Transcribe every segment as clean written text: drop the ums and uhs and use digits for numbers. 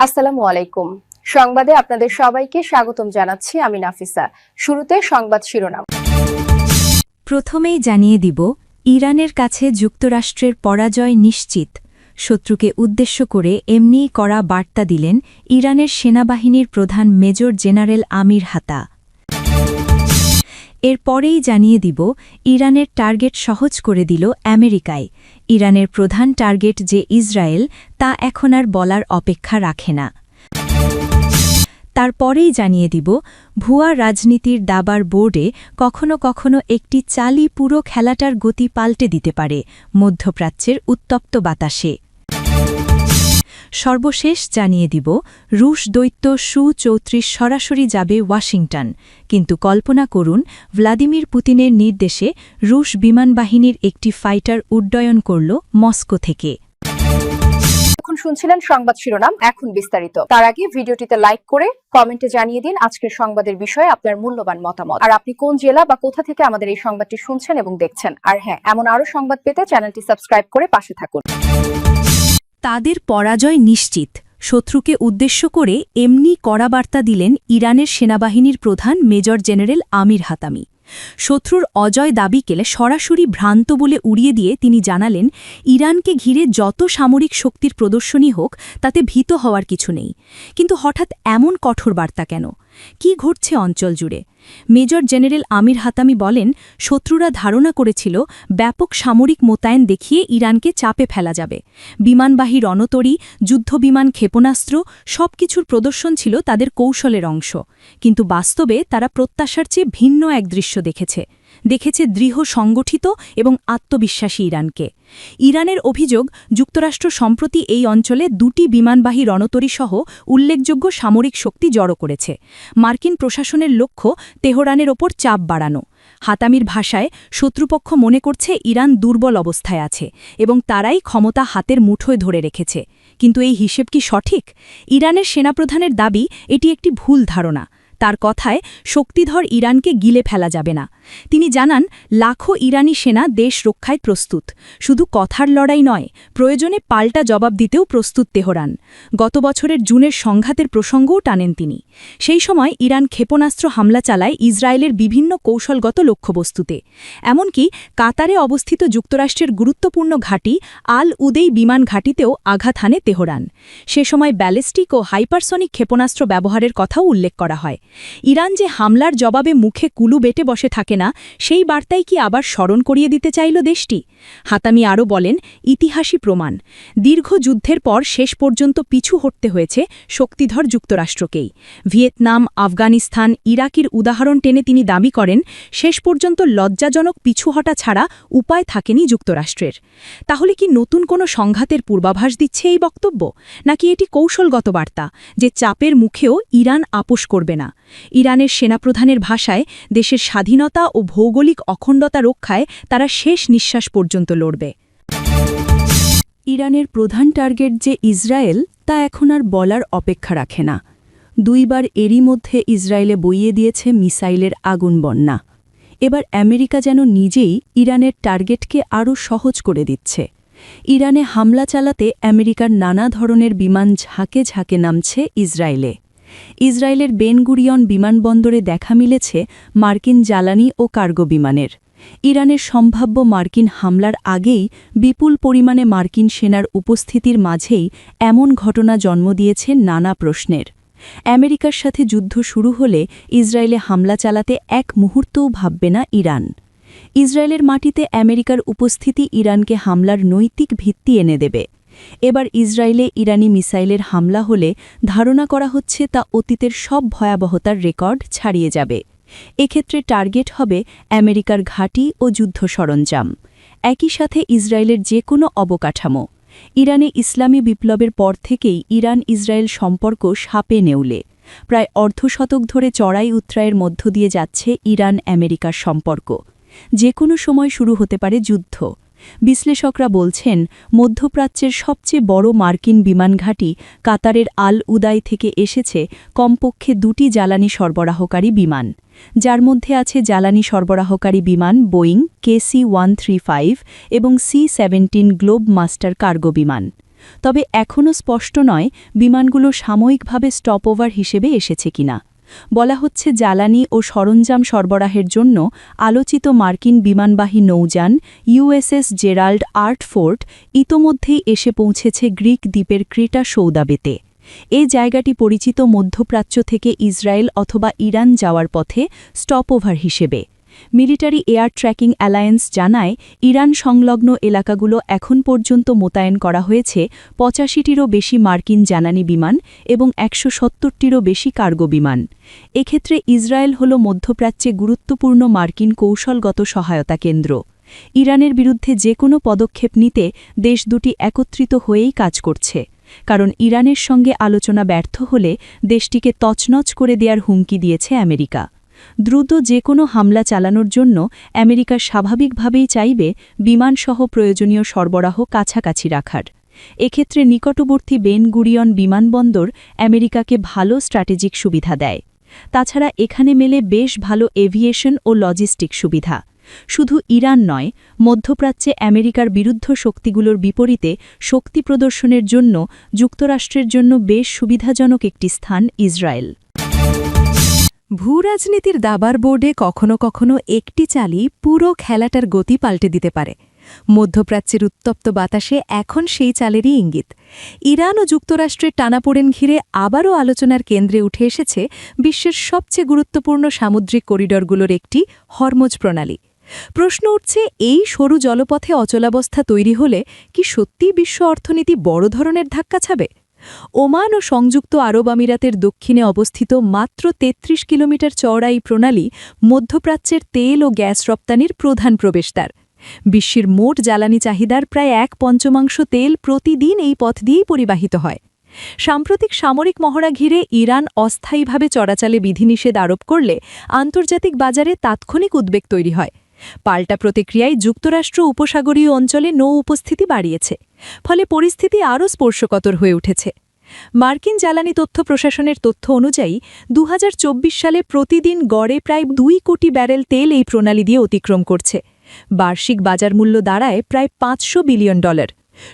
আসসালামু আলাইকুম। সংবাদে আপনাদের সবাইকে স্বাগতম জানাচ্ছি আমি নাফিসা। শুরুতে সংবাদ শিরোনাম। প্রথমেই জানিয়ে দিব, ইরানের কাছে যুক্তরাষ্ট্রের পরাজয় নিশ্চিত। শত্রুকে উদ্দেশ্য করে এমনিই করা বার্তা দিলেন ইরানের সেনাবাহিনীর প্রধান মেজর জেনারেল আমির হাতা। এরপরেই জানিয়ে দিব, ইরানের টার্গেট সহজ করে দিল আমেরিকায়। ইরানের প্রধান টার্গেট যে ইসরায়েল, তা এখন আর বলার অপেক্ষা রাখে না। তারপরেই জানিয়ে দিব, ভুয়া রাজনীতির দাবার বোর্ডে কখনো কখনো একটি চালই পুরো খেলাটার গতি পাল্টে দিতে পারে মধ্যপ্রাচ্যের উত্তপ্ত বাতাসে। সর্বশেষ জানিয়ে দিব, রুশ দৈত্য সু-34 সরাসরি যাবে ওয়াশিংটন, কিন্তু কল্পনা করুন ভ্লাদিমির পুতিনের নির্দেশে রুশ বিমানবাহিনীর একটি ফাইটার উড্ডয়ন করল মস্কো থেকে। এখন শুনছিলেন সংবাদ শিরোনাম, এখন বিস্তারিত। তার আগে ভিডিওটিতে লাইক করে কমেন্টে জানিয়ে দিন আজকের সংবাদের বিষয়ে আপনার মূল্যবান মতামত, আর আপনি কোন জেলা বা কোথা থেকে আমাদের এই সংবাদটি শুনছেন এবং দেখছেন। আর হ্যাঁ, এমন আরো সংবাদ পেতে চ্যানেলটি সাবস্ক্রাইব করে পাশে থাকুন। তাদের পরাজয় নিশ্চিত। শত্রুকে উদ্দেশ্য করে এমনি কড়া বার্তা দিলেন ইরানের সেনাবাহিনীর প্রধান মেজর জেনারেল আমির হাতামি। শত্রুর অজয় দাবি কেলে সরাসরি ভ্রান্ত বলে উড়িয়ে দিয়ে তিনি জানালেন, ইরানকে ঘিরে যত সামরিক শক্তির প্রদর্শনী হোক তাতে ভীত হওয়ার কিছু নেই। কিন্তু হঠাৎ এমন কঠোর বার্তা কেন? কি ঘটছে অঞ্চল জুড়ে? মেজর জেনারেল আমির হাতামি বলেন, শত্রুরা ধারণা করেছিল ব্যাপক সামরিক মোতায়েন দেখিয়ে ইরানকে চাপে ফেলা যাবে। বিমানবাহী রণতরী, যুদ্ধবিমান, ক্ষেপণাস্ত্র সবকিছুর প্রদর্শন ছিল তাদের কৌশলের অংশ। কিন্তু বাস্তবে তারা প্রত্যাশার চেয়ে ভিন্ন এক দৃশ্য দেখেছে দৃঢ় সংগঠিত এবং আত্মবিশ্বাসী ইরানকে। ইরানের অভিযোগ, যুক্তরাষ্ট্র সম্প্রতি এই অঞ্চলে 2টি বিমানবাহী রণতরীসহ উল্লেখযোগ্য সামরিক শক্তি জড়ো করেছে। মার্কিন প্রশাসনের লক্ষ্য তেহরানের ওপর চাপ বাড়ানো। হাতামির ভাষায়, শত্রুপক্ষ মনে করছে ইরান দুর্বল অবস্থায় আছে এবং তারাই ক্ষমতা হাতের মুঠোয় ধরে রেখেছে। কিন্তু এই হিসেব কি সঠিক? ইরানের সেনাপ্রধানের দাবি এটি একটি ভুল ধারণা। তার কথায়, শক্তিধর ইরানকে গিলে ফেলা যাবে না। তিনি জানান, লাখো ইরানি সেনা দেশ রক্ষায় প্রস্তুত। শুধু কথার লড়াই নয়, প্রয়োজনে পাল্টা জবাব দিতেও প্রস্তুত তেহরান। গত বছরের জুনের সংঘাতের প্রসঙ্গও টানেন তিনি। সেই সময় ইরান ক্ষেপণাস্ত্র হামলা চালায় ইসরায়েলের বিভিন্ন কৌশলগত লক্ষ্যবস্তুতে। এমনকি কাতারে অবস্থিত যুক্তরাষ্ট্রের গুরুত্বপূর্ণ ঘাঁটি আল উদেই বিমান ঘাঁটিতেও আঘাত হানে তেহরান। সে সময় ব্যালিস্টিক ও হাইপারসনিক ক্ষেপণাস্ত্র ব্যবহারের কথাও উল্লেখ করা হয়। ইরান যে হামলার জবাবে মুখে কুলু বেটে বসে থাকে না, সেই বার্তাই কি আবার স্মরণ করিয়ে দিতে চাইল দেশটি? হাতামি আরও বলেন, ইতিহাসই প্রমাণ, দীর্ঘ যুদ্ধের পর শেষ পর্যন্ত পিছু হটতে হয়েছে শক্তিধর যুক্তরাষ্ট্রকেই। ভিয়েতনাম, আফগানিস্তান, ইরাকের উদাহরণ টেনে তিনি দাবি করেন, শেষ পর্যন্ত লজ্জাজনক পিছু হটা ছাড়া উপায় থাকেনি যুক্তরাষ্ট্রের। তাহলে কি নতুন কোনো সংঘাতের পূর্বাভাস দিচ্ছে এই বক্তব্য? নাকি এটি কৌশলগত বার্তা যে চাপের মুখেও ইরান আপোষ করবে না? ইরানের সেনাপ্রধানের ভাষায়, দেশের স্বাধীনতা ও ভৌগোলিক অখণ্ডতা রক্ষায় তারা শেষ নিঃশ্বাস পর্যন্ত লড়বে। ইরানের প্রধান টার্গেট যে ইসরায়েল, তা এখন আর বলার অপেক্ষা রাখে না। 2বার এরই মধ্যে ইসরায়েলে বইয়ে দিয়েছে মিসাইলের আগুন বন্যা। এবার আমেরিকা যেন নিজেই ইরানের টার্গেটকে আরও সহজ করে দিচ্ছে। ইরানে হামলা চালাতে আমেরিকার নানা ধরনের বিমান ঝাঁকে ঝাঁকে নামছে ইসরায়েলে। ইসরায়েলের বেন গুরিয়ন বিমানবন্দরে দেখা মিলেছে মার্কিন জ্বালানি ও কার্গো বিমানের। ইরানের সম্ভাব্য মার্কিন হামলার আগেই বিপুল পরিমাণে মার্কিন সেনার উপস্থিতির মাঝেই এমন ঘটনা জন্ম দিয়েছে নানা প্রশ্নের। আমেরিকার সাথে যুদ্ধ শুরু হলে ইসরায়েলে হামলা চালাতে এক মুহূর্তও ভাববে না ইরান। ইসরায়েলের মাটিতে আমেরিকার উপস্থিতি ইরানকে হামলার নৈতিক ভিত্তি এনে দেবে। এবার ইসরায়েলে ইরানি মিসাইলের হামলা হলে ধারণা করা হচ্ছে তা অতীতের সব ভয়াবহতার রেকর্ড ছাড়িয়ে যাবে। এক্ষেত্রে টার্গেট হবে আমেরিকার ঘাঁটি ও যুদ্ধ সরঞ্জাম, একই সাথে ইসরায়েলের যে কোনো অবকাঠামো। ইরানে ইসলামী বিপ্লবের পর থেকেই ইরান ইসরায়েল সম্পর্ক সাপে নেউলে। প্রায় অর্ধশতক ধরে চড়াই উতরাইয়ের মধ্য দিয়ে যাচ্ছে ইরান আমেরিকার সম্পর্ক। যে কোনো সময় শুরু হতে পারে যুদ্ধ। বিশ্লেষকরা বলছেন, মধ্যপ্রাচ্যের সবচেয়ে বড় মার্কিন বিমান ঘাঁটি কাতারের আল উদাই থেকে এসেছে কমপক্ষে 2টি জ্বালানি সরবরাহকারী বিমান, যার মধ্যে আছে জ্বালানি সরবরাহকারী বিমান বোয়িং KC-135 এবং C-17 গ্লোব মাস্টার কার্গো বিমান। তবে এখনও স্পষ্ট নয় বিমানগুলো সাময়িকভাবে স্টপওভার হিসেবে এসেছে কিনা। বলা হচ্ছে জ্বালানি ও সরঞ্জাম সরবরাহের জন্য আলোচিত মার্কিন বিমানবাহী নৌযান ইউএসএস জেরাল্ড আর্টফোর্ড ইতোমধ্যেই এসে পৌঁছেছে গ্রিক দ্বীপের ক্রেটা সৌদাবেতে। এই জায়গাটি পরিচিত মধ্যপ্রাচ্য থেকে ইসরায়েল অথবা ইরান যাওয়ার পথে স্টপওভার হিসেবে। মিলিটারি এয়ার ট্র্যাকিং অ্যালায়েন্স জানায় ইরান সংলগ্ন এলাকাগুলো এখন পর্যন্ত মোতায়েন করা হয়েছে ৮৫টিরও বেশি মার্কিন জ্বালানি বিমান এবং ১৭০টিরও বেশি কার্গো বিমান। এক্ষেত্রে ইসরায়েল হল মধ্যপ্রাচ্যে গুরুত্বপূর্ণ মার্কিন কৌশলগত সহায়তা কেন্দ্র। ইরানের বিরুদ্ধে যে কোনো পদক্ষেপ নিতে দেশ দুটি একত্রিত হয়েই কাজ করছে, কারণ ইরানের সঙ্গে আলোচনা ব্যর্থ হলে দেশটিকে তছনছ করে দেওয়ার হুমকি দিয়েছে আমেরিকা। দ্রুত যে কোনো হামলা চালানোর জন্য আমেরিকা স্বাভাবিকভাবেই চাইবে বিমানসহ প্রয়োজনীয় সরবরাহ কাছাকাছি রাখার। এক্ষেত্রে নিকটবর্তী বেন গুরিয়ন বিমানবন্দর আমেরিকাকে ভালো স্ট্র্যাটেজিক সুবিধা দেয়। তাছাড়া এখানে মেলে বেশ ভালো এভিয়েশন ও লজিস্টিক সুবিধা। শুধু ইরান নয়, মধ্যপ্রাচ্যে আমেরিকার বিরুদ্ধ শক্তিগুলোর বিপরীতে শক্তি প্রদর্শনের জন্য যুক্তরাষ্ট্রের জন্য বেশ সুবিধাজনক একটি স্থান ইসরায়েল। ভূরাজনীতির দাবার বোর্ডে কখনো কখনো একটি চালই পুরো খেলাটার গতি পাল্টে দিতে পারে। মধ্যপ্রাচ্যের উত্তপ্ত বাতাসে এখন সেই চালেরই ইঙ্গিত। ইরান ও যুক্তরাষ্ট্রের টানাপোড়েন ঘিরে আবারও আলোচনার কেন্দ্রে উঠে এসেছে বিশ্বের সবচেয়ে গুরুত্বপূর্ণ সামুদ্রিক করিডরগুলোর একটি হরমুজ প্রণালী। প্রশ্ন উঠছে, এই সরু জলপথে অচলাবস্থা তৈরি হলে কি সত্যিই বিশ্ব অর্থনীতি বড় ধরনের ধাক্কা খাবে? ওমান ও সংযুক্ত আরব আমিরাতের দক্ষিণে অবস্থিত মাত্র ৩৩ কিলোমিটার চওড়া এই প্রণালী মধ্যপ্রাচ্যের তেল ও গ্যাস রপ্তানির প্রধান প্রবেশদ্বার। বিশ্বের মোট জ্বালানি চাহিদার প্রায় ১/৫ তেল প্রতিদিন এই পথ দিয়েই পরিবাহিত হয়। সাম্প্রতিক সামরিক মহড়া ঘিরে ইরান অস্থায়ীভাবে চলাচলে বিধিনিষেধ আরোপ করলে আন্তর্জাতিক বাজারে তাৎক্ষণিক উদ্বেগ তৈরি হয়। পাল্টা প্রতিক্রিয়ায় যুক্তরাষ্ট্র উপসাগরীয় অঞ্চলে নৌ উপস্থিতি বাড়িয়েছে, ফলে পরিস্থিতি আরও স্পর্শকাতর হয়ে উঠেছে। মার্কিন জ্বালানি তথ্য প্রশাসনের তথ্য অনুযায়ী ২০২৪ সালে প্রতিদিন গড়ে প্রায় ২ কোটি ব্যারেল তেল এই প্রণালী দিয়ে অতিক্রম করছে। বার্ষিক বাজার মূল্য দাঁড়ায় প্রায় $৫০০ বিলিয়ন।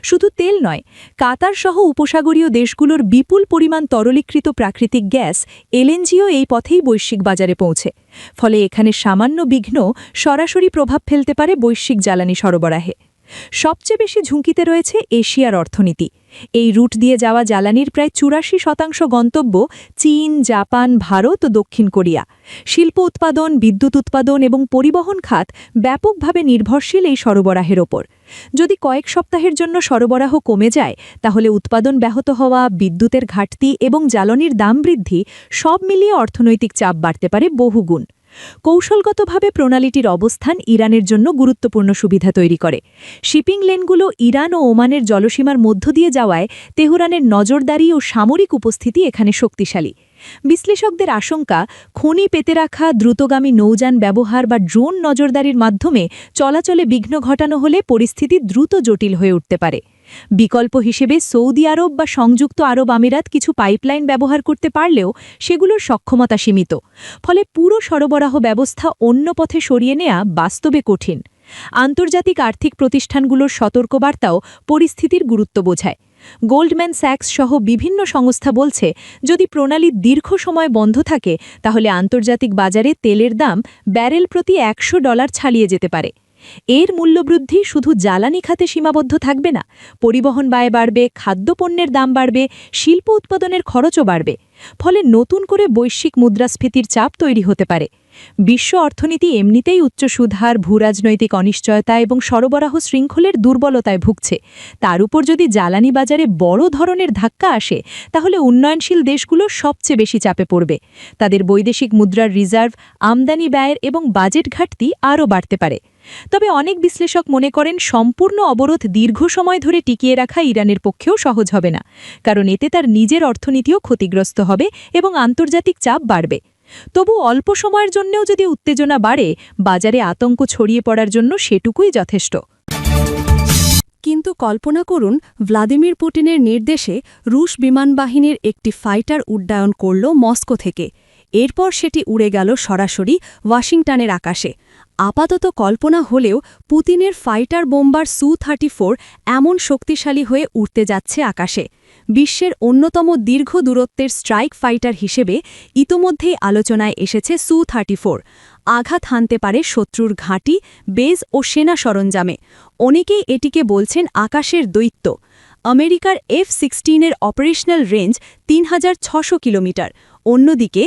শুধু তেল নয়, কাতার সহ উপসাগরীয় দেশগুলোর বিপুল পরিমাণ তরলীকৃত প্রাকৃতিক গ্যাস এলএনজিও এই পথেই বৈশ্বিক বাজারে পৌঁছে। ফলে এখানে সামান্য বিঘ্ন সরাসরি প্রভাব ফেলতে পারে বৈশ্বিক জ্বালানি সরবরাহে। সবচেয়ে বেশি ঝুঁকিতে রয়েছে এশিয়ার অর্থনীতি। এই রুট দিয়ে যাওয়া জ্বালানির প্রায় ৮৪% গন্তব্য চীন, জাপান, ভারত ও দক্ষিণ কোরিয়া। শিল্প উৎপাদন, বিদ্যুৎ উৎপাদন এবং পরিবহন খাত ব্যাপকভাবে নির্ভরশীল এই সরবরাহের ওপর। যদি কয়েক সপ্তাহের জন্য সরবরাহ কমে যায়, তাহলে উৎপাদন ব্যাহত হওয়া, বিদ্যুতের ঘাটতি এবং জ্বালানির দাম বৃদ্ধি সব মিলিয়ে অর্থনৈতিক চাপ বাড়তে পারে বহুগুণ। কৌশলগতভাবে প্রণালীটির অবস্থান ইরানের জন্য গুরুত্বপূর্ণ সুবিধা তৈরি করে। শিপিং লেনগুলো ইরান ও ওমানের জলসীমার মধ্য দিয়ে যাওয়ায় তেহরানের নজরদারি ও সামরিক উপস্থিতি এখানে শক্তিশালী। বিশ্লেষকদের আশঙ্কা, খনি পেতে রাখা, দ্রুতগামী নৌযান ব্যবহার বা ড্রোন নজরদারির মাধ্যমে চলাচলে বিঘ্ন ঘটানো হলে পরিস্থিতি দ্রুত জটিল হয়ে উঠতে পারে। বিকল্প হিসেবে সৌদি আরব বা সংযুক্ত আরব আমিরাত কিছু পাইপলাইন ব্যবহার করতে পারলেও সেগুলোর সক্ষমতা সীমিত। ফলে পুরো সরবরাহ ব্যবস্থা অন্য পথে সরিয়ে নেওয়া বাস্তবে কঠিন। আন্তর্জাতিক আর্থিক প্রতিষ্ঠানগুলোর সতর্কবার্তাও পরিস্থিতির গুরুত্ব বোঝায়। গোল্ডম্যান স্যাক্স সহ বিভিন্ন সংস্থা বলছে, যদি প্রণালী দীর্ঘ সময় বন্ধ থাকে তাহলে আন্তর্জাতিক বাজারে তেলের দাম ব্যারেল প্রতি $১০০ ছাড়িয়ে যেতে পারে। এর মূল্যবৃদ্ধি শুধু জ্বালানি খাতে সীমাবদ্ধ থাকবে না, পরিবহন ব্যয় বাড়বে, খাদ্যপণ্যের দাম বাড়বে, শিল্প উৎপাদনের খরচও বাড়বে। ফলে নতুন করে বৈশ্বিক মুদ্রাস্ফীতির চাপ তৈরি হতে পারে। বিশ্ব অর্থনীতি এমনিতেই উচ্চ সুদহার, ভূরাজনৈতিক অনিশ্চয়তা এবং সরবরাহ শৃঙ্খলের দুর্বলতায় ভুগছে। তার উপর যদি জ্বালানি বাজারে বড় ধরনের ধাক্কা আসে, তাহলে উন্নয়নশীল দেশগুলো সবচেয়ে বেশি চাপে পড়বে। তাদের বৈদেশিক মুদ্রার রিজার্ভ, আমদানি ব্যয়ের এবং বাজেট ঘাটতি আরও বাড়তে পারে। তবে অনেক বিশ্লেষক মনে করেন, সম্পূর্ণ অবরোধ দীর্ঘ সময় ধরে টিকিয়ে রাখা ইরানের পক্ষেও সহজ হবে না, কারণ এতে তার নিজের অর্থনীতিও ক্ষতিগ্রস্ত হবে এবং আন্তর্জাতিক চাপ বাড়বে। তবু অল্প সময়ের জন্যও যদি উত্তেজনা বাড়ে, বাজারে আতঙ্ক ছড়িয়ে পড়ার জন্য সেটুকুই যথেষ্ট। কিন্তু কল্পনা করুন, ভ্লাদিমির পুতিনের নির্দেশে রুশ বিমানবাহিনীর একটি ফাইটার উড্ডয়ন করল মস্কো থেকে। এরপর সেটি উড়ে গেল সরাসরি ওয়াশিংটনের আকাশে। আপাতত কল্পনা হলেও পুতিনের ফাইটার বোম্বার সু-34 এমন শক্তিশালী হয়ে উঠতে যাচ্ছে আকাশে। বিশ্বের অন্যতম দীর্ঘ দূরত্বের স্ট্রাইক ফাইটার হিসেবে ইতোমধ্যেই আলোচনায় এসেছে সু-34। আঘাত হানতে পারে শত্রুর ঘাঁটি, বেজ ও সেনা সরঞ্জামে। অনেকেই এটিকে বলছেন আকাশের দৈত্য। আমেরিকার F-16 অপারেশনাল রেঞ্জ ৩৬০০ কিলোমিটার, অন্যদিকে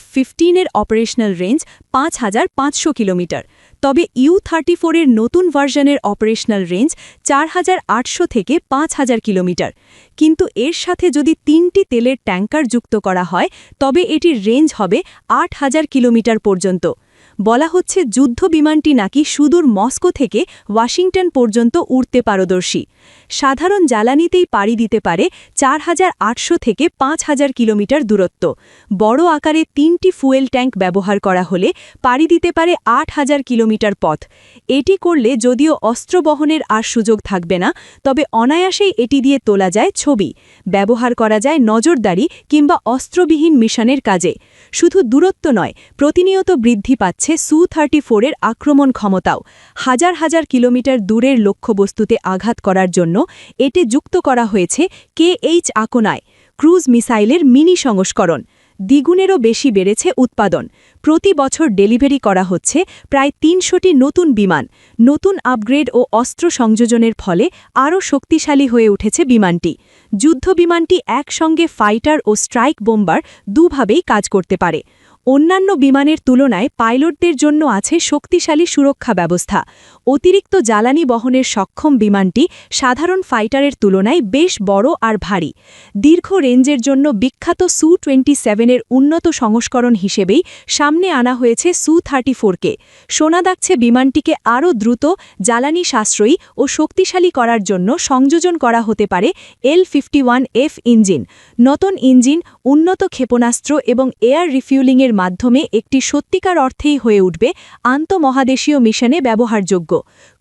F-15 অপারেশনাল রেঞ্জ ৫৫০০ কিলোমিটার। তবে ইউ-34 নতুন ভার্সনের অপারেশনাল রেঞ্জ ৪৮০০ থেকে ৫০০০ কিলোমিটার। কিন্তু এর সাথে যদি ৩টি তেলের ট্যাঙ্কার যুক্ত করা হয় তবে এটির রেঞ্জ হবে ৮০০০ কিলোমিটার পর্যন্ত। বলা হচ্ছে যুদ্ধ বিমানটি নাকি সুদূর মস্কো থেকে ওয়াশিংটন পর্যন্ত উড়তে পারদর্শী। সাধারণ জ্বালানিতেই পাড়ি দিতে পারে ৪৮০০ থেকে ৫০০০ কিলোমিটার দূরত্ব। বড় আকারে ৩টি ফুয়েল ট্যাঙ্ক ব্যবহার করা হলে পাড়ি দিতে পারে ৮০০০ কিলোমিটার পথ। এটি করলে যদিও অস্ত্র বহনের আর সুযোগ থাকবে না, তবে অনায়াসেই এটি দিয়ে তোলা যায় ছবি, ব্যবহার করা যায় নজরদারি কিংবা অস্ত্রবিহীন মিশনের কাজে। শুধু দূরত্ব নয়, প্রতিনিয়ত বৃদ্ধি পাচ্ছে সু-34 আক্রমণ ক্ষমতাও। হাজার হাজার কিলোমিটার দূরের লক্ষ্যবস্তুতে আঘাত করার জন্য এতে যুক্ত করা হয়েছে KH আকোনায় ক্রুজ মিসাইলের মিনি সংস্করণ। দ্বিগুণেরও বেশি বেড়েছে উৎপাদন। প্রতি বছর ডেলিভারি করা হচ্ছে প্রায় ৩০০টি নতুন বিমান। নতুন আপগ্রেড ও অস্ত্র সংযোজনের ফলে আরও শক্তিশালী হয়ে উঠেছে বিমানটি। যুদ্ধ বিমানটি একসঙ্গে ফাইটার ও স্ট্রাইক বোম্বার দুভাবেই কাজ করতে পারে। অন্যান্য বিমানের তুলনায় পাইলটদের জন্য আছে শক্তিশালী সুরক্ষা ব্যবস্থা। অতিরিক্ত জ্বালানি বহনের সক্ষম বিমানটি সাধারণ ফাইটারের তুলনায় বেশ বড় আর ভারী। দীর্ঘ রেঞ্জের জন্য বিখ্যাত সু-27 উন্নত সংস্করণ হিসেবেই সামনে আনা হয়েছে সু-34কে। শোনা যাচ্ছে বিমানটিকে আরও দ্রুত, জ্বালানি সাশ্রয়ী ও শক্তিশালী করার জন্য সংযোজন করা হতে পারে L-51F ইঞ্জিন। নতুন ইঞ্জিন, উন্নত ক্ষেপণাস্ত্র এবং এয়ার রিফিউলিংয়ের মাধ্যমে একটি সত্যিকার অর্থেই হয়ে উঠবে আন্তঃমহাদেশীয় মিশনে ব্যবহারযোগ্য।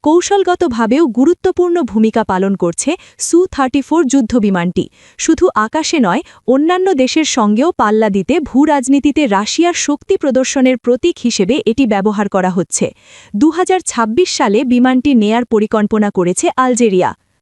কৌশলগতভাবেও গুরুত্বপূর্ণ ভূমিকা পালন করছে সু-34 যুদ্ধবিমানটি। শুধু আকাশে নয়, অন্যান্য দেশের সঙ্গেও পাল্লা দিতে ভূরাজনীতিতে রাশিয়ার শক্তি প্রদর্শনের প্রতীক হিসেবে এটি ব্যবহার করা হচ্ছে। ২০২৬ সালে বিমানটি নেয়ার পরিকল্পনা করেছে আলজেরিয়া।